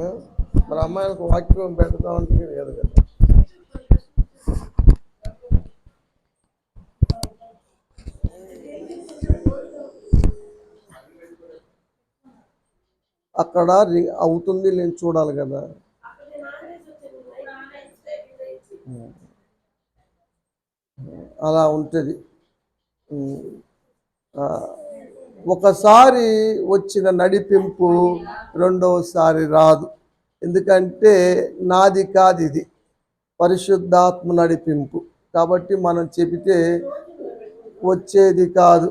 ఆ? మరి అమ్మాయిలకు వాక్యం పెడతామంటే లేదు కదా. అక్కడ అవుతుంది నేను చూడాలి కదా. అలా ఉంటుంది. ఒకసారి వచ్చిన నడిపింపు రెండవసారి రాదు. ఎందుకంటే నాది కాదు ఇది, పరిశుద్ధాత్మ నడిపింపు. కాబట్టి మనం చెబితే వచ్చేది కాదు.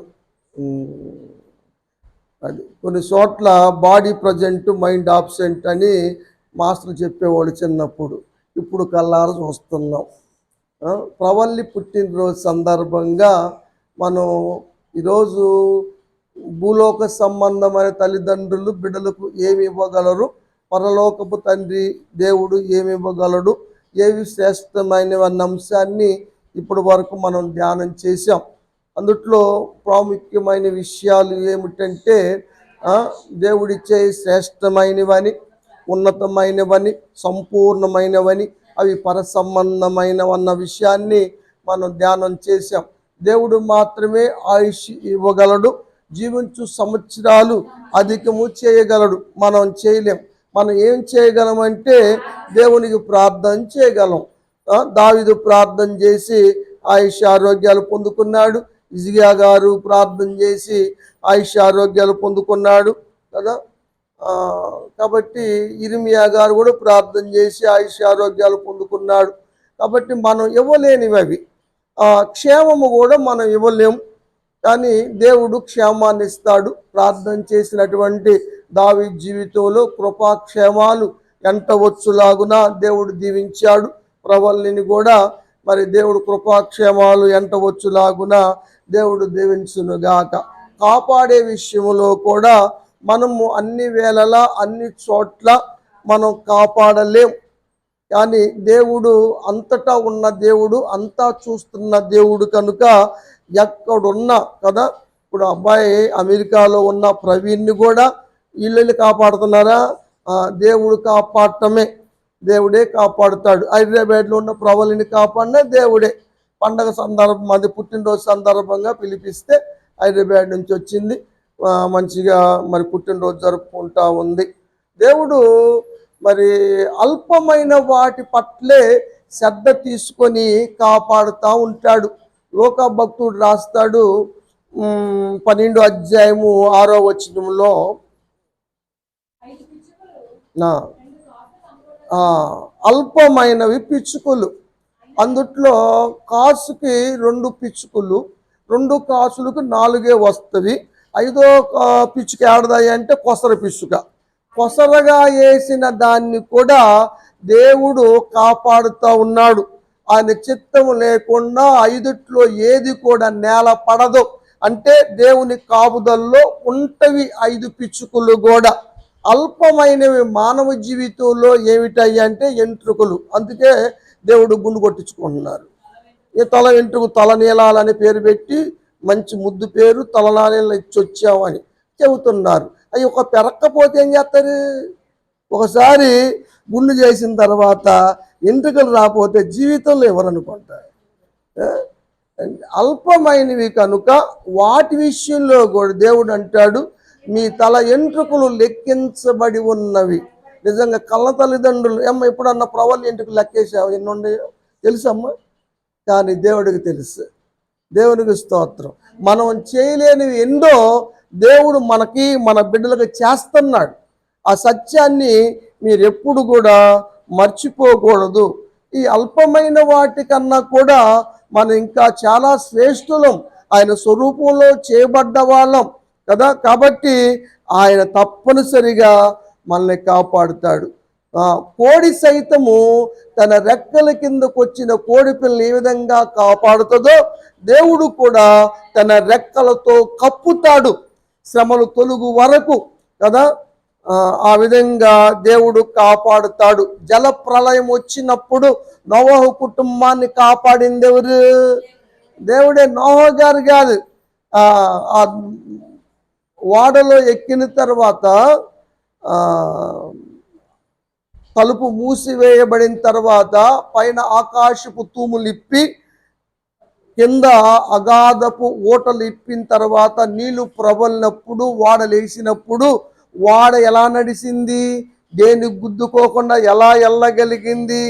అది కొన్ని చోట్ల బాడీ ప్రజెంట్ మైండ్ ఆబ్సెంట్ అని మాస్టర్ చెప్పేవాళ్ళు చిన్నప్పుడు. ఇప్పుడు కల్లారా చూస్తున్నాం. ప్రవల్లి పుట్టినరోజు సందర్భంగా మనం ఈరోజు భూలోక సంబంధమైన తల్లిదండ్రులు బిడ్డలకు ఏమి ఇవ్వగలరు, పరలోకపు తండ్రి దేవుడు ఏమి ఇవ్వగలడు, ఏవి శ్రేష్టమైన అన్న అంశాన్ని ఇప్పటి వరకు మనం ధ్యానం చేశాం. అందుట్లో ప్రాముఖ్యమైన విషయాలు ఏమిటంటే దేవుడిచ్చే శ్రేష్టమైనవని, ఉన్నతమైనవని, సంపూర్ణమైనవని, అవి పరసంబంధమైనవన్న విషయాన్ని మనం ధ్యానం చేశాం. దేవుడు మాత్రమే ఆయుష్ ఇవ్వగలడు, జీవించు సంవత్సరాలు అధికము చేయగలడు. మనం చేయలేం. మనం ఏం చేయగలమంటే దేవునికి ప్రార్థన చేయగలం. దావీదు ప్రార్థన చేసి ఆయుష్ ఆరోగ్యాలు పొందుకున్నాడు. ఇజ్కియా గారు ప్రార్థన చేసి ఆయుష్ ఆరోగ్యాలు పొందుకున్నాడు కదా. కాబట్టి ఇర్మియా గారు కూడా ప్రార్థన చేసి ఆయుష్ ఆరోగ్యాలు పొందుకున్నాడు. కాబట్టి మనం ఇవ్వలేనివి అవి. క్షేమము కూడా మనం ఇవ్వలేము, కానీ దేవుడు క్షేమాన్ని ఇస్తాడు. ప్రార్థన చేసినటువంటి దావీదు జీవితంలో కృపాక్షేమాలు ఎంటవచ్చులాగున దేవుడు దీవించాడు. ప్రవల్లిని కూడా మరి దేవుడు కృపాక్షేమాలు ఎంటవచ్చులాగున దేవుడు దీవించునుగాక. కాపాడే విషయంలో కూడా మనము అన్ని వేళలా అన్ని చోట్ల మనం కాపాడలేం, కానీ దేవుడు అంతటా ఉన్న దేవుడు, అంతా చూస్తున్న దేవుడు కనుక ఎక్కడున్నా కదా. ఇప్పుడు అబ్బాయి అమెరికాలో ఉన్న ప్రవీణ్ని కూడా వీళ్ళని కాపాడుతున్నారా? దేవుడు కాపాడటమే, దేవుడే కాపాడుతాడు. హైదరాబాద్లో ఉన్న ప్రవల్లిని కాపాడినా దేవుడే. పండగ సందర్భం, అది పుట్టినరోజు సందర్భంగా పిలిపిస్తే హైదరాబాద్ నుంచి వచ్చింది, మంచిగా మరి పుట్టినరోజు జరుపుకుంటా ఉంది. దేవుడు మరి అల్పమైన వాటి పట్లే శ్రద్ధ తీసుకొని కాపాడుతూ ఉంటాడు. లోకా భక్తుడు రాస్తాడు 12వ అధ్యాయము 6వ వచనంలో, అల్పమైనవి పిచ్చుకలు, అందుట్లో కాసుకి 2 పిచ్చుకలు, 2 కాసులకు 4 వస్తుంది. 5వ పిచ్చుక ఏడదాయి అంటే కొసర పిచ్చుక. కొసరగా వేసిన దాన్ని కూడా దేవుడు కాపాడుతూ ఉన్నాడు. ఆయన చిత్తము లేకుండా 5ట్లో ఏది కూడా నేల పడదు. అంటే దేవుని కాపుదల్లో ఉంటవి 5 పిచ్చుకలు కూడా. అల్పమైనవి మానవ జీవితంలో ఏమిటాయి అంటే ఎంట్రుకలు. అందుకే దేవుడు గుండు కొట్టించుకుంటున్నారు. ఈ తల వెంట్రుకు తలనీలాలని పేరు పెట్టి మంచి ముద్దు పేరు తలనాళీలు ఇచ్చి వచ్చామని చెబుతున్నారు. అవి ఒక పెరక్కపోతే ఏం చేస్తారు? ఒకసారి గుండు చేసిన తర్వాత ఎంట్రుకలు రాకపోతే జీవితంలో ఎవరనుకుంటారు? అల్పమైనవి కనుక వాటి విషయంలో కూడా దేవుడు అంటాడు, మీ తల ఎంట్రుకలు లెక్కించబడి ఉన్నవి. నిజంగా కళ్ళ తల్లిదండ్రులు ఏమ్మ ఎప్పుడన్నా ప్రవల్లి ఎంట్రుకలు లెక్కేసావు ఎన్ని ఉండేయో తెలుసమ్మా? కానీ దేవుడికి తెలుసు. దేవునికి స్తోత్రం. మనం చేయలేనివి ఎన్నో దేవుడు మనకి మన బిడ్డలకు చేస్తున్నాడు. ఆ సత్యాన్ని మీరు ఎప్పుడు కూడా మర్చిపోకూడదు. ఈ అల్పమైన వాటికన్నా కూడా మనం ఇంకా చాలా శ్రేష్ఠులం, ఆయన స్వరూపంలో చేయబడ్డ వాళ్ళం కదా. కాబట్టి ఆయన తప్పనిసరిగా మనల్ని కాపాడుతాడు. కోడి సైతము తన రెక్కల కిందకు వచ్చిన కోడి పిల్లని ఏ విధంగా కాపాడుతుందో దేవుడు కూడా తన రెక్కలతో కప్పుతాడు శ్రమలు తొలుగు వరకు కదా. ఆ విధంగా దేవుడు కాపాడుతాడు. జల ప్రళయం వచ్చినప్పుడు నోవహు కుటుంబాన్ని కాపాడింది ఎవరు? దేవుడే. నోవహు గారు కాదు. ఆ ఓడలో ఎక్కిన తర్వాత తలుపు మూసివేయబడిన తర్వాత పైన ఆకాశపు తూములు ఇప్పి కింద అగాధపు ఓటలు ఇప్పిన తర్వాత నీళ్లు ప్రబలినప్పుడు వాడ లేచినప్పుడు వాడ ఎలా నడిచింది, దేని గుద్దుకోకుండా ఎలా వెళ్ళగలిగింది?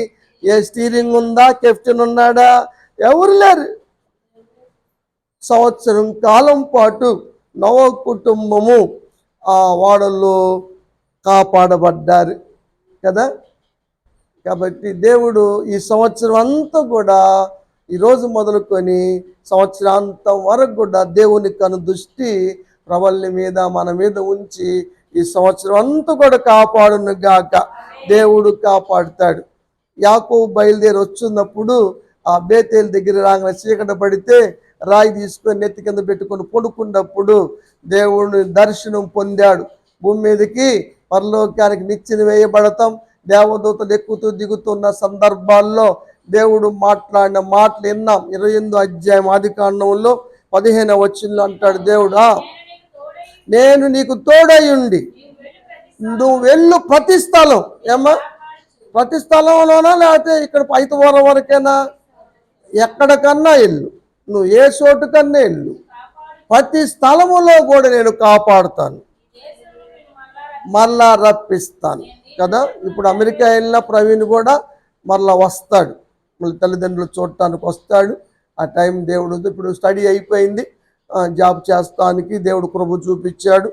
ఏ స్టీరింగ్ ఉందా? కెప్టెన్ ఉన్నాడా? ఎవరు లేరు. సంవత్సరం కాలం పాటు నోవా కుటుంబము ఆ వాడల్లో కాపాడబడ్డారు కదా. కాబట్టి దేవుడు ఈ సంవత్సరం అంతా కూడా, ఈరోజు మొదలుకొని సంవత్సరాంతం వరకు కూడా దేవుని కను దృష్టి ప్రబల్లి మీద మన మీద ఉంచి ఈ సంవత్సరం అంతా కూడా కాపాడును గాక. దేవుడు కాపాడుతాడు. యాకోబు బయలుదేరి వచ్చినప్పుడు ఆ బేతేలు దగ్గర రాగానే చీకట పడితే రాయి తీసుకొని నెత్తి కింద పెట్టుకొని పడుకున్నప్పుడు దేవుని దర్శనం పొందాడు. భూమి మీదకి పరలోకానికి నిచ్చెన వేయబడతాం. దేవదూతలు ఎక్కుతూ దిగుతున్న సందర్భాల్లో దేవుడు మాట్లాడిన మాటలు విన్నాం. 28వ అధ్యాయం ఆదికాండంలో 15వ వచనంలో అంటాడు దేవుడు, నేను నీకు తోడయుండి నువ్వు వెళ్ళు ప్రతి స్థలం. ఏమా ప్రతి స్థలంలోనా లేకపోతే ఇక్కడ 5 వారం వరకేనా? ఎక్కడికన్నా వెళ్ళు, నువ్వు ఏ చోటు కన్నా వెళ్ళు, ప్రతి స్థలములో కూడా నేను కాపాడుతాను, మళ్ళా రప్పిస్తాను కదా. ఇప్పుడు అమెరికా వెళ్ళిన ప్రవీణ్ కూడా మళ్ళా వస్తాడు, మళ్ళీ తల్లిదండ్రులు చూడటానికి వస్తాడు. ఆ టైం దేవుడు ఇప్పుడు స్టడీ అయిపోయింది, జాబ్ చేస్తానికి దేవుడు కృప చూపించాడు.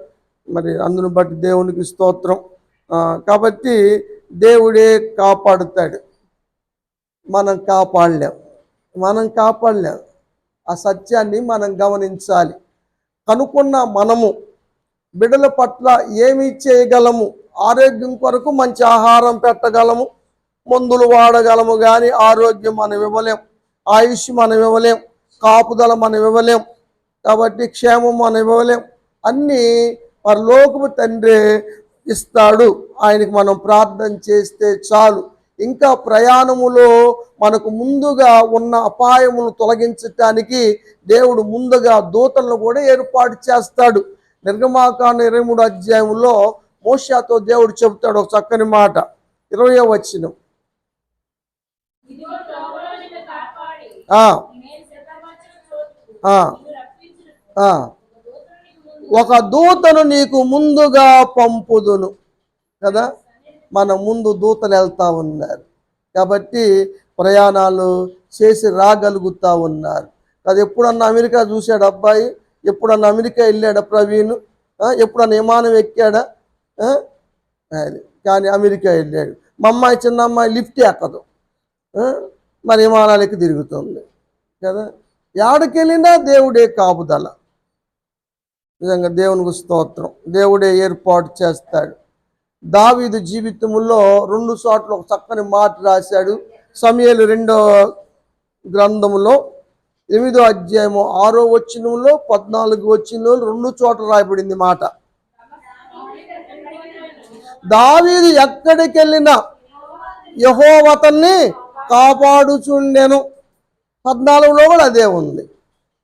మరి అందును బట్టి దేవునికి స్తోత్రం. కాబట్టి దేవుడే కాపాడుతాడు, మనం కాపాడలేం. ఆ సత్యాన్ని మనం గమనించాలి. కనుక్కున్న మనము బిడ్డల పట్ల ఏమి చేయగలము? ఆరోగ్యం కొరకు మంచి ఆహారం పెట్టగలము, మందులు వాడగలము, కానీ ఆరోగ్యం మనం ఇవ్వలేం, ఆయుష్ మనం ఇవ్వలేం, కాపుదల మనం ఇవ్వలేం, కాబట్టి క్షేమం మనం ఇవ్వలేం. అన్నీ పరలోకపు తండ్రి ఇస్తాడు. ఆయనకి మనం ప్రార్థన చేస్తే చాలు. ఇంకా ప్రయాణములో మనకు ముందుగా ఉన్న అపాయములను తొలగించటానికి దేవుడు ముందుగా దూతలను కూడా ఏర్పాటు చేస్తాడు. నిర్గమాకాండం 23వ అధ్యాయంలో మోషేతో దేవుడు చెబుతాడు ఒక చక్కని మాట. 20వ వచనం, ఒక దూతను నీకు ముందుగా పంపుదును కదా. మన ముందు దూతలు వెళ్తా ఉన్నారు కాబట్టి ప్రయాణాలు చేసి రాగలుగుతా ఉన్నారు కదా. ఎప్పుడన్నా అమెరికా చూశాడు అబ్బాయి? ఎప్పుడన్నా అమెరికా వెళ్ళాడా ప్రవీణ్? ఎప్పుడన్నా విమానం ఎక్కాడా? కానీ అమెరికా వెళ్ళాడు. మా అమ్మాయి, చిన్న అమ్మాయి లిఫ్ట్ ఎక్కదు, మరి విమానాలకి తిరుగుతుంది కదా. ఎక్కడికెళ్ళినా దేవుడే కాపుదల. నిజంగా దేవునికి స్తోత్రం. దేవుడే ఏర్పాటు చేస్తాడు. దావీదు జీవితంలో 2 చోట్ల ఒక చక్కని మాట రాశాడు. సమూయేలు 2వ గ్రంథంలో 8వ అధ్యాయము 6వ వచనంలో 14వ వచనంలో 2 చోట్ల రాయబడింది మాట. దావీదు ఎక్కడికి వెళ్ళినా యెహోవా అతన్ని కాపాడుచుండెను. 14లో కూడా అదే ఉంది.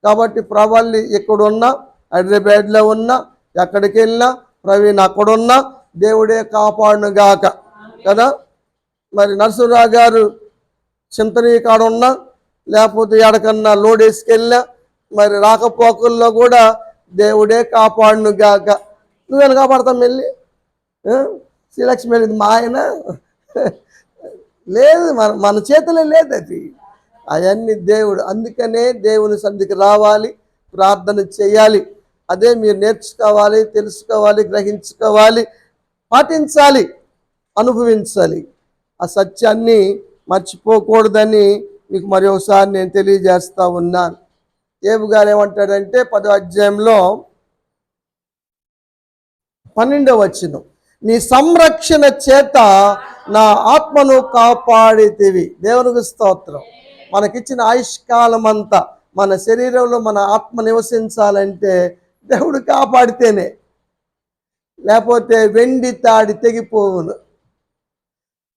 కాబట్టి ప్రవల్లి ఎక్కడున్నా, హైదరాబాద్లో ఉన్నా, ఎక్కడికి వెళ్ళినా, ప్రవీణ్ అక్కడున్నా దేవుడే కాపాడును గాక కదా. మరి నరసరావు గారు చింతనీ కాడ ఉన్నా, లేకపోతే ఎక్కడికన్నా లోడ్ వేసుకెళ్ళినా, మరి రాకపోకల్లో కూడా దేవుడే కాపాడును గాక. నువ్వేనా కాపాడతాం వెళ్ళి? శ్రీలక్ష్మి వెళ్ళింది మా ఆయన లేదు, మన చేతిలో లేదు అది. అవన్నీ దేవుడు. అందుకనే దేవుని సన్నిధికి రావాలి, ప్రార్థన చేయాలి. అదే మీరు నేర్చుకోవాలి, తెలుసుకోవాలి, గ్రహించుకోవాలి, పాటించాలి, అనుభవించాలి. ఆ సత్యాన్ని మర్చిపోకూడదని మీకు మరి ఒకసారి నేను తెలియజేస్తా ఉన్నాను. ఏబు గారు ఏమంటాడంటే 10వ అధ్యాయంలో 12వ వచనం, నీ సంరక్షణ చేత నా ఆత్మను కాపాడితివి. దేవునికి స్తోత్రం. మనకిచ్చిన ఆయుష్కాలం అంతా మన శరీరంలో మన ఆత్మ నివసించాలంటే దేవుడు కాపాడితేనే, లేకపోతే వెండి తాడి తెగిపోవును.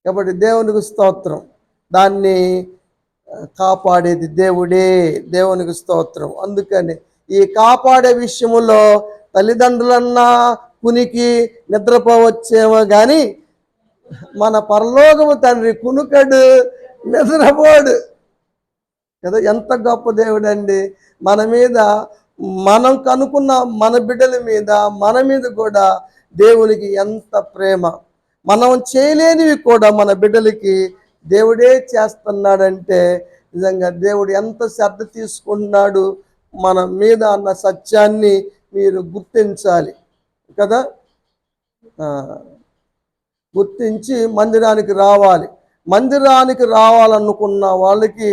కాబట్టి దేవునికి స్తోత్రం. దాన్ని కాపాడేది దేవుడే. దేవునికి స్తోత్రం. అందుకని ఈ కాపాడే విషయంలో తల్లిదండ్రులన్నా కునికి నిద్రపోవచ్చేమో కానీ మన పరలోకము తండ్రి కునుకడు, నిద్రపోడు కదా. ఎంత గొప్ప దేవుడు అండి. మన మీద, మనం కనుక్కున్న మన బిడ్డల మీద, మన మీద కూడా దేవునికి ఎంత ప్రేమ. మనం చేయలేనివి కూడా మన బిడ్డలకి దేవుడే చేస్తున్నాడంటే నిజంగా దేవుడు ఎంత శ్రద్ధ తీసుకుంటున్నాడు మన మీద అన్న సత్యాన్ని మీరు గుర్తించాలి కదా. గుర్తించి మందిరానికి రావాలి. మందిరానికి రావాలనుకున్న వాళ్ళకి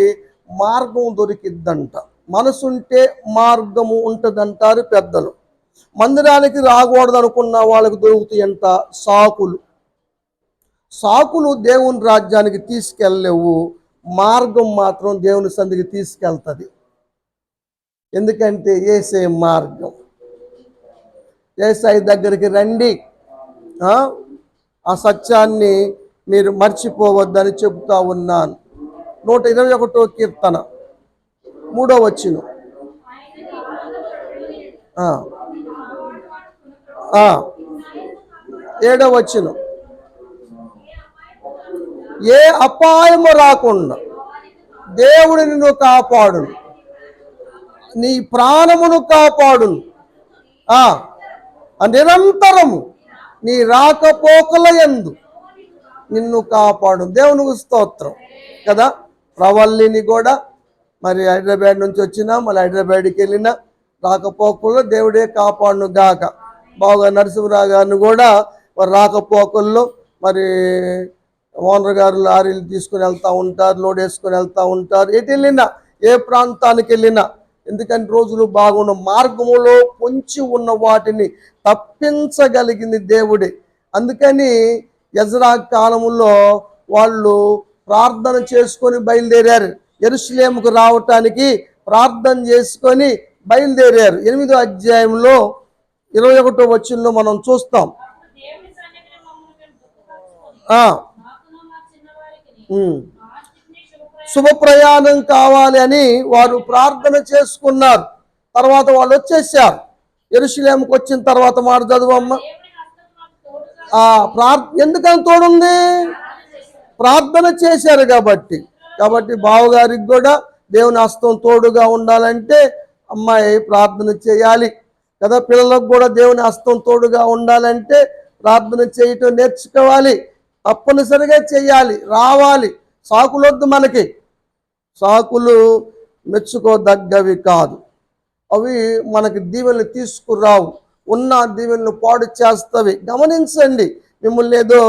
మార్గం దొరికిద్దంట. మనసుంటే మార్గము ఉంటుందంటారు పెద్దలు. మందిరానికి రాకూడదు అనుకున్న వాళ్ళకి దొరుకుతాయంట సాకులు. సాకులు దేవుని రాజ్యానికి తీసుకెళ్ళలేవు, మార్గం మాత్రం దేవుని సంధికి తీసుకెళ్తుంది. ఎందుకంటే యేసే మార్గం. యేసయ్య దగ్గరికి రండి. ఆ సత్యాన్ని మీరు మర్చిపోవద్దని చెబుతా ఉన్నాను. 121వ కీర్తన 3వ వచనం. 7వ వచనం. ఏ అపాయము రాకుండా దేవుడు నిన్ను కాపాడును, నీ ప్రాణమును కాపాడును, నిరంతరము నీ రాకపోకల యందు నిన్ను కాపాడు. దేవునికి స్తోత్రం కదా. ప్రవల్లిని కూడా మరి హైదరాబాద్ నుంచి వచ్చినా మళ్ళీ హైదరాబాద్కి వెళ్ళినా రాకపోకల్లో దేవుడే కాపాడును గాక. బాగా నరసింహరావు గారిని కూడా మరి రాకపోకల్లో మరి ఓనర్ గారు లారీలు తీసుకుని వెళ్తూ ఉంటారు, లోడ్ వేసుకొని వెళ్తూ ఉంటారు. ఎటు వెళ్ళినా, ఏ ప్రాంతానికి వెళ్ళినా, ఎందుకంటే రోజులు బాగున్న మార్గములో పొంచి ఉన్న వాటిని తప్పించగలిగింది దేవుడే. అందుకని ఎజ్రా కాలములో వాళ్ళు ప్రార్థన చేసుకొని బయలుదేరారు. యెరూషలేముకు రావటానికి ప్రార్థన చేసుకొని బయలుదేరారు. 8వ అధ్యాయంలో 21వ వచనంలో మనం చూస్తాం. శుభ ప్రయాణం కావాలి అని వారు ప్రార్థన చేసుకున్నారు. తర్వాత వాళ్ళు వచ్చేసారు. యెరూషలేముకు వచ్చిన తర్వాత మాట చదువమ్మ. ఎందుకని తోడుంది? ప్రార్థన చేశారు కాబట్టి. బావగారికి కూడా దేవుని హస్తం తోడుగా ఉండాలంటే అమ్మాయి ప్రార్థన చేయాలి కదా. పిల్లలకు కూడా దేవుని హస్తం తోడుగా ఉండాలంటే ప్రార్థన చేయటం నేర్చుకోవాలి. తప్పనిసరిగా చేయాలి, రావాలి. సాకులొద్దు మనకి. సాకులు మెచ్చుకోదగ్గవి కాదు. అవి మనకి దీవెనలు తీసుకురావు, ఉన్న దీవెనలు పాడు చేస్తవి. గమనించండి. మిమ్మల్ని ఏదో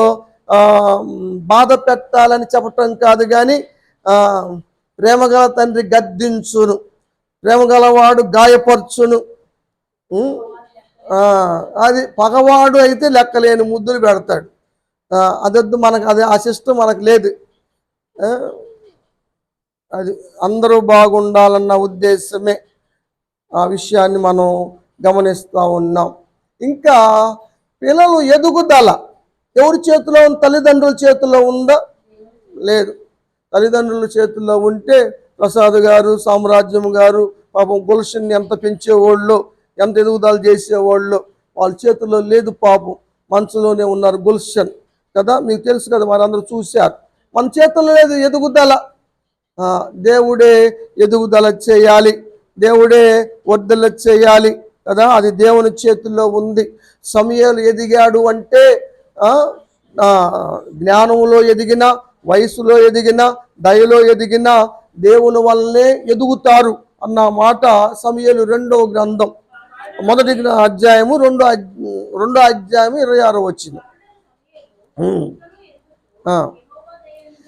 బాధ పెట్టాలని చెప్పటం కాదు, కానీ ప్రేమగల తండ్రి గద్దించును, ప్రేమగలవాడు గాయపరచును. అది పగవాడు అయితే లెక్కలేని ముద్దులు పెడతాడు. అదొద్దు మనకు, అది ఆ సిస్టమ్ మనకు లేదు. అది అందరూ బాగుండాలన్న ఉద్దేశమే ఆ విషయాన్ని మనం గమనిస్తూ ఉన్నాం. ఇంకా పిల్లలు ఎదుగుదల ఎవరి చేతిలో? తల్లిదండ్రుల చేతిలో ఉందా? లేదు. తల్లిదండ్రుల చేతుల్లో ఉంటే ప్రసాద్ గారు, సామ్రాజ్యం గారు పాపం గుల్షన్ని ఎంత పెంచేవాళ్ళు, ఎంత ఎదుగుదల చేసేవాళ్ళు, వాళ్ళ చేతుల్లో లేదు పాపం. మనసులోనే ఉన్నారు గుల్షన్ కదా. మీకు తెలుసు కదా, వారందరూ చూశారు. మన చేతుల్లో లేదు ఎదుగుదల. దేవుడే ఎదుగుదల చేయాలి, దేవుడే వర్ధల చేయాలి కదా. అది దేవుని చేతుల్లో ఉంది. సమూయేలు ఎదిగాడు అంటే జ్ఞానంలో ఎదిగిన, వయసులో ఎదిగిన, దయలో ఎదిగిన దేవుని వల్లనే ఎదుగుతారు అన్న మాట సమూయేలు 2వ గ్రంథం 1వ అధ్యాయము 2వ అధ్యాయము 26వ వచనం.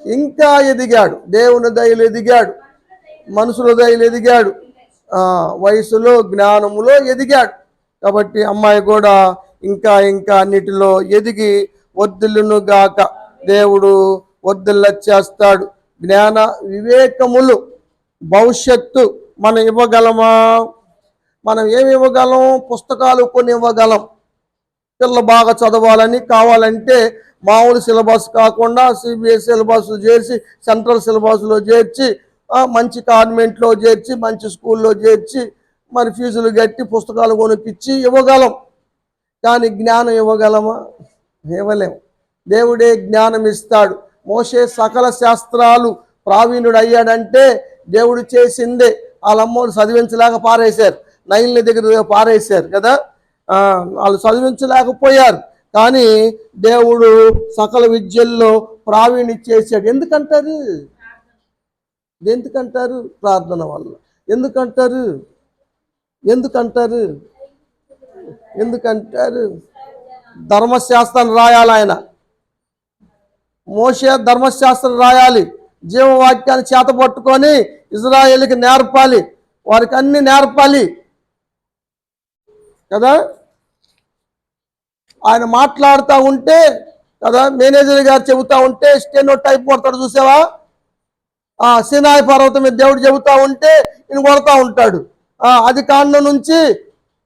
ఇంకా ఎదిగాడు, దేవుని దయలు ఎదిగాడు, మనుషుల దయలు ఎదిగాడు, వయసులో జ్ఞానములో ఎదిగాడు. కాబట్టి అమ్మాయి కూడా ఇంకా ఇంకా అన్నిటిలో ఎదిగి వర్ధిల్లును గాక. దేవుడు వర్ధిల్ల చేస్తాడు. జ్ఞాన వివేకములు భవిష్యత్తు మనం ఇవ్వగలమా? మనం ఏమి ఇవ్వగలం? పుస్తకాలు కొన్ని ఇవ్వగలం. పిల్లలు బాగా చదవాలని కావాలంటే మామూలు సిలబస్ కాకుండా సిబిఎస్ సిలబస్ చేర్చి, సెంట్రల్ సిలబస్లో చేర్చి, మంచి కాన్వెంట్లో చేర్చి, మంచి స్కూల్లో చేర్చి, మరి ఫీజులు కట్టి పుస్తకాలు కొనిపించి ఇవ్వగలం. కానీ జ్ఞానం ఇవ్వగలమా? ఇవ్వలేము. దేవుడే జ్ఞానం ఇస్తాడు. మోషే సకల శాస్త్రాలు ప్రావీణుడు అయ్యాడంటే దేవుడు చేసిందే. వాళ్ళ అమ్మోళ్ళు చదివించలేక పారేశారు, నైన్ల దగ్గర పారేశారు కదా. వాళ్ళు చదివించలేకపోయారు, కానీ దేవుడు సకల విద్యల్లో ప్రావీణ్యం చేశాడు. ఎందుకంటారు? ఎందుకంటారు? ప్రార్థన వల్ల. ఎందుకంటారు? ఎందుకంటారు? ఎందుకంటారు? ధర్మశాస్త్రాన్ని రాయాలి ఆయన. మోషే ధర్మశాస్త్రం రాయాలి, జీవవాక్యాన్ని చేత పట్టుకొని ఇజ్రాయేలుకి నేర్పాలి, వారికి అన్ని నేర్పాలి కదా. ఆయన మాట్లాడుతూ ఉంటే కదా, మేనేజర్ గారు చెబుతూ ఉంటే స్టెనో టైప్ కొడతాడు, చూసావా? సినాయి పర్వతం మీద దేవుడు చెబుతూ ఉంటే ఈయన కొడతా ఉంటాడు. అది కాండం నుంచి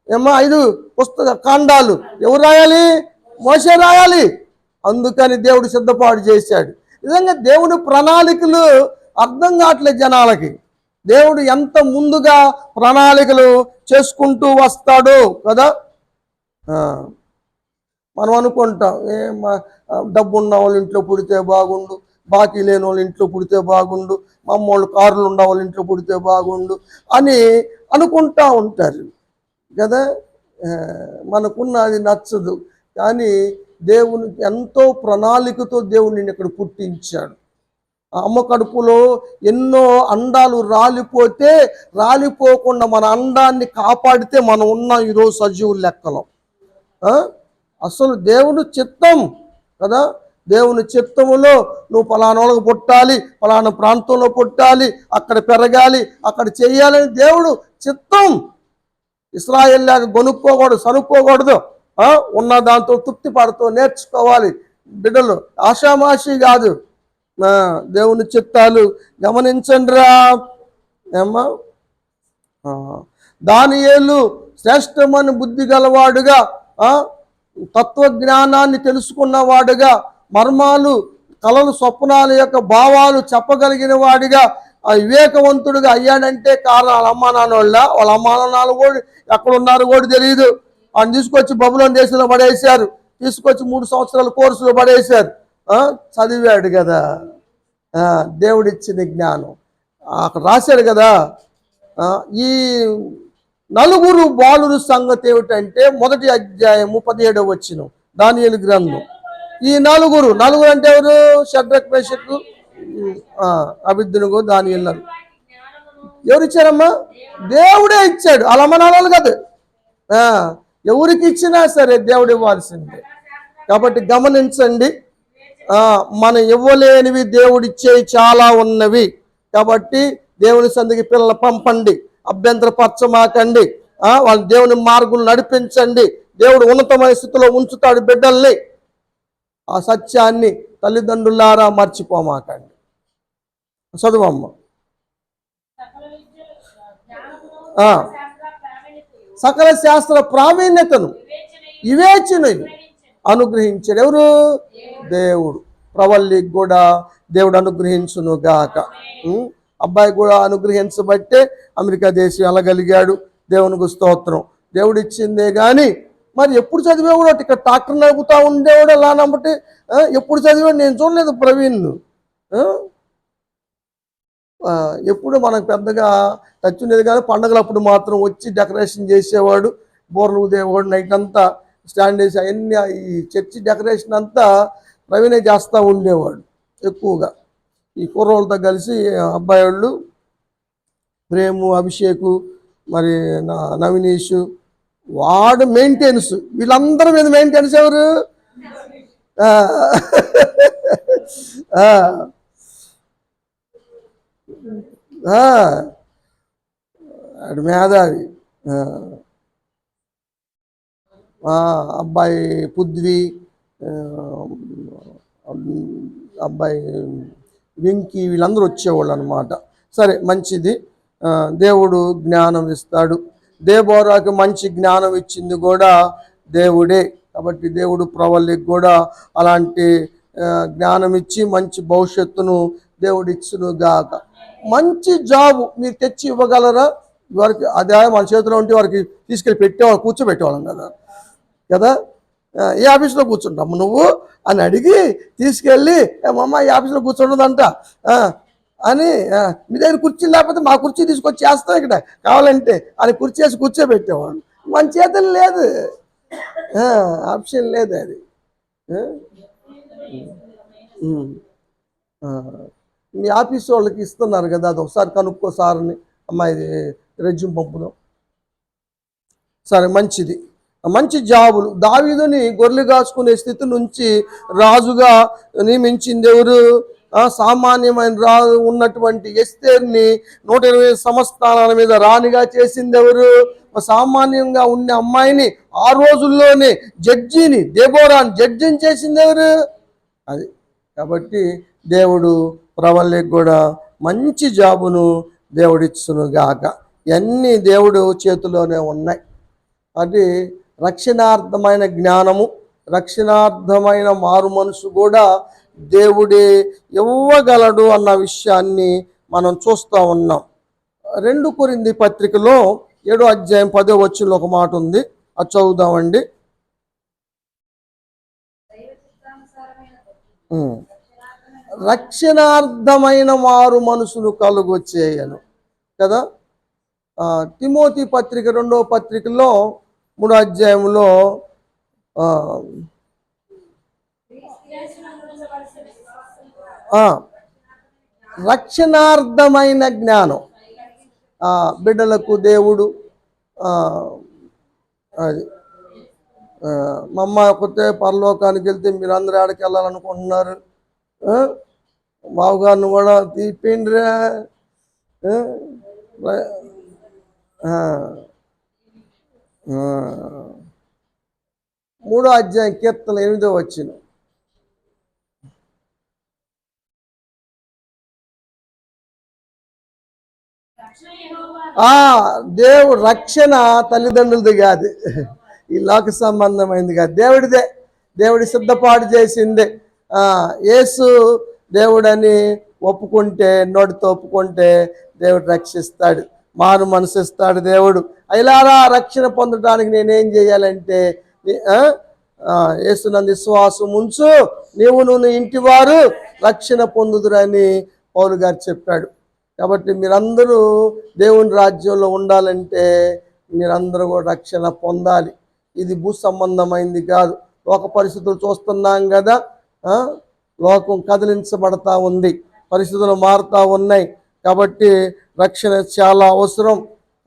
5 పుస్తక కాండాలు ఎవరు రాయాలి? మోషే రాయాలి. అందుకని దేవుడు సిద్ధపాటు చేశాడు. నిజంగా దేవుని ప్రణాళికలు అర్థం కావట్లేదు జనాలకి. దేవుడు ఎంత ముందుగా ప్రణాళికలు చేసుకుంటూ వస్తాడో కదా. మనం అనుకుంటాం, డబ్బు ఉన్న వాళ్ళ ఇంట్లో పుడితే బాగుండు, బాకీ లేని వాళ్ళ ఇంట్లో పుడితే బాగుండు, మా అమ్మోళ్ళు కార్లు ఉన్న వాళ్ళ ఇంట్లో పుడితే బాగుండు అని అనుకుంటా ఉంటారు కదా. మనకున్న అది నచ్చదు, కానీ దేవునికి ఎంతో ప్రణాళికతో దేవుడిని ఇక్కడ పుట్టించాడు. అమ్మ కడుపులో ఎన్నో అండాలు రాలిపోతే రాలిపోకుండా మన అండాన్ని కాపాడితే మనం ఉన్నాం ఈరోజు సజీవుల లెక్కలో. అసలు దేవుడు చిత్తం కదా. దేవుని చిత్తములో నువ్వు పలానాలకు పుట్టాలి, పలానా ప్రాంతంలో పుట్టాలి, అక్కడ పెరగాలి, అక్కడ చెయ్యాలని దేవుడు చిత్తం. ఇశ్రాయేల్ లాగా కొనుక్కోకూడదు, సనుక్కోకూడదు. ఉన్న దాంతో తృప్తి పడుతూ నేర్చుకోవాలి బిడ్డలు, ఆషామాషి కాదు. దేవుని చిత్తాలు గమనించండిరా ఏమ్మా. దానియేలు శ్రేష్టమైన బుద్ధి గలవాడుగా, తత్వజ్ఞానాన్ని తెలుసుకున్నవాడుగా, మర్మాలు కలలు స్వప్నాల యొక్క భావాలు చెప్పగలిగిన వాడిగా, వివేకవంతుడిగా అయ్యాడంటే కారణం వాళ్ళ అమ్మా నాన్న వాళ్ళ అమ్మా నాన్నలు కూడా ఎక్కడున్నారు కూడా తెలియదు. ఆయన తీసుకొచ్చి బబులోను దేశంలో పడేశారు, తీసుకొచ్చి 3 సంవత్సరాల కోర్సులో పడేశారు. చదివాడు కదా, దేవుడిచ్చిన జ్ఞానం అక్కడ రాశాడు కదా. ఈ 4 బాలురు సంగతి ఏమిటంటే 1వ అధ్యాయము 17వ వచనం దానియేలు గ్రంథం. ఈ 4 అంటే ఎవరు? షడ్రక్, మేషకు, అబేద్నెగో, దానియేలు. ఎవరు ఇచ్చారమ్మా? దేవుడే ఇచ్చాడు. అలా మనాలు కాదు, ఎవరికి ఇచ్చినా సరే దేవుడు ఇవ్వాల్సిందే. కాబట్టి గమనించండి, మనం ఇవ్వలేనివి దేవుడిచ్చేవి చాలా ఉన్నవి. కాబట్టి దేవుని సంధికి పిల్లలు పంపండి, అభ్యంతరపరచమాకండి, వాళ్ళు దేవుని మార్గం నడిపించండి. దేవుడు ఉన్నతమైన స్థితిలో ఉంచుతాడు బిడ్డల్ని. ఆ సత్యాన్ని తల్లిదండ్రులారా మర్చిపోమాకండి. చదువమ్మ. సకల శాస్త్ర ప్రావీణ్యతను వివేచనను అనుగ్రహించాడు ఎవరు? దేవుడు. ప్రవల్లికి కూడా దేవుడు అనుగ్రహించును గాక. అబ్బాయి కూడా అనుగ్రహించబట్టే అమెరికా దేశం వెళ్ళగలిగాడు. దేవునికి స్తోత్రం. దేవుడు ఇచ్చిందే కానీ మరి ఎప్పుడు చదివేవాడు? ఇక్కడ ట్రాక్టర్ నడుపుతా ఉండేవాడు అలా నమ్మటి. ఎప్పుడు చదివాడు? నేను చూడలేదు ప్రవీణ్. ఎప్పుడు మనకు పెద్దగా టచ్ ఉండేది కానీ పండగలప్పుడు మాత్రం వచ్చి డెకరేషన్ చేసేవాడు, బోర్లు ఊదేవాడు, నైట్ అంతా స్టాండ్ వేసి అవన్నీ ఈ చర్చి డెకరేషన్ అంతా ప్రవీణే చేస్తూ ఉండేవాడు ఎక్కువగా. ఈ కుర్రోళ్ళతో కలిసి అబ్బాయి వాళ్ళు ప్రేము, అభిషేకు, మరి నవీనీషు, వాడు మెయింటెనెన్స్. వీళ్ళందరి మీద మెయింటెనెన్స్ ఎవరు? అటు మేధావి. అబ్బాయి పుద్వి, అబ్బాయి వెంకీ, వీళ్ళందరూ వచ్చేవాళ్ళు అనమాట. సరే, మంచిది. దేవుడు జ్ఞానం ఇస్తాడు. దేబోరాకి మంచి జ్ఞానం ఇచ్చింది కూడా దేవుడే. కాబట్టి దేవుడు ప్రవల్లికి కూడా అలాంటి జ్ఞానం ఇచ్చి మంచి భవిష్యత్తును దేవుడు ఇచ్చును గాక. మంచి జాబు మీరు తెచ్చి ఇవ్వగలరా? వారికి అదే మన చేతిలో ఉంటే వారికి తీసుకెళ్ళి పెట్టేవాళ్ళు, కూర్చోబెట్టేవాళ్ళం కదా. ఏ ఆఫీస్లో కూర్చుంటాము నువ్వు అని అడిగి తీసుకెళ్ళి మమ్మ ఈ ఆఫీస్లో కూర్చుండదంట అని మీ దగ్గర కుర్చీ లేకపోతే మా కుర్చీ తీసుకొచ్చి చేస్తాం ఇక్కడ కావాలంటే అని కుర్చీ వేసి కూర్చోబెట్టేవాడు. మన చేతులు లేదు, ఆప్షన్ లేదు అది. మీ ఆఫీస్ వాళ్ళకి ఇస్తున్నారు కదా, అది ఒకసారి కనుక్కో సార్ని, అమ్మాయి రెజ్యూమ్ పంపుదాం. సరే, మంచిది, మంచి జాబులు. దావీదుని గొర్రెలు కాసుకునే స్థితి నుంచి రాజుగా నియమించింది ఎవరు? సామాన్యమైన రాజు ఉన్నటువంటి ఎస్తేర్ని 120 సంస్థానాల మీద రాణిగా చేసింది ఎవరు? సామాన్యంగా ఉన్న అమ్మాయిని ఆ రోజుల్లోనే జడ్జిని, దెబోరాని జడ్జిని చేసింది ఎవరు? అది. కాబట్టి దేవుడు ప్రవల్లికి కూడా మంచి జాబును దేవుడిచ్చునుగాక. ఇవన్నీ దేవుడు చేతిలోనే ఉన్నాయి. అది రక్షణార్థమైన జ్ఞానము, రక్షణార్థమైన మారు మనసు కూడా దేవుడే ఇవ్వగలడు అన్న విషయాన్ని మనం చూస్తూ ఉన్నాం. 2 కొరింథీ పత్రికలో 7వ అధ్యాయం 10వ వచనంలో ఒక మాట ఉంది, అది చదువుదామండి. రక్షణార్థమైన మారు మనసును కలుగు చేయను కదా. తిమోతి పత్రిక 2వ పత్రికలో 3వ అధ్యాయంలో రక్షణార్థమైన జ్ఞానం బిడ్డలకు దేవుడు అది మా అమ్మ కొత్త పరలోకానికి వెళ్తే మీరు అందరూ ఆడికి వెళ్ళాలనుకుంటున్నారు, బావుగారిని కూడా తీపిండ్రా. 3వ అధ్యాయం కీర్తన 8వ వచనం. దేవుడు రక్షణ తల్లిదండ్రులది కాదు, ఈ లోక సంబంధమైంది కాదు, దేవుడిదే. దేవుడి సిద్ధపాటు చేసిందే. యేసు దేవుడని ఒప్పుకుంటే, నోటితో ఒప్పుకుంటే దేవుడు రక్షిస్తాడు, మారు మనసిస్తాడు దేవుడు. అయిలారా రక్షణ పొందడానికి నేనేం చేయాలంటే యేసునందు విశ్వాసం ఉంచు, నువ్వు ఇంటి వారు రక్షణ పొందుదురని పౌలు గారు చెప్పాడు. కాబట్టి మీరందరూ దేవుని రాజ్యంలో ఉండాలంటే మీరందరూ కూడా రక్షణ పొందాలి. ఇది భూ సంబంధమైంది కాదు. లోక పరిస్థితులు చూస్తున్నాం కదా, లోకం కదిలించబడతా ఉంది, పరిస్థితులు మారుతూ ఉన్నాయి. కాబట్టి రక్షణ చాలా అవసరం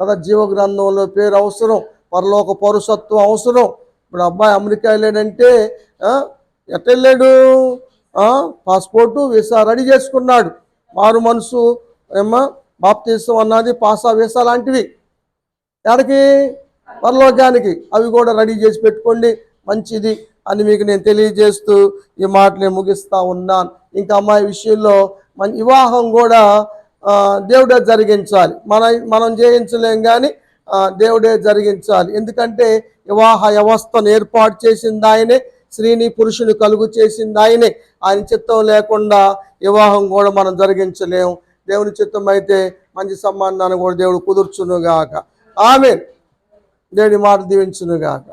కదా. జీవ గ్రంథంలో పేరు అవసరం, పరలోక పౌరసత్వం అవసరం. ఇప్పుడు అబ్బాయి అమెరికా వెళ్ళాడంటే ఎట్ట వెళ్ళాడు? పాస్పోర్టు వీసా రెడీ చేసుకున్నాడు. మారు మనసు బాప్తిసం అన్నది పాసా వీసా లాంటివి. ఎక్కడికి? పరలోకానికి. అవి కూడా రెడీ చేసి పెట్టుకోండి, మంచిది అని మీకు నేను తెలియజేస్తూ ఈ మాటలు ముగిస్తూ ఉన్నాను. ఇంకా అమ్మాయి విషయంలో మన వివాహం కూడా దేవుడే జరిగించాలి, మనం చేయించలేం కానీ దేవుడే జరిగించాలి. ఎందుకంటే వివాహ వ్యవస్థను ఏర్పాటు చేసింది ఆయనే, స్త్రీని పురుషుని కలుగు చేసింది ఆయనే. ఆయన చిత్తం లేకుండా వివాహం కూడా మనం జరిగించలేము. దేవుని చిత్తం అయితే మంచి సంబంధాన్ని కూడా దేవుడు కుదుర్చునుగాక. ఆమేన్. దేవుడి మాట దీవించునుగాక.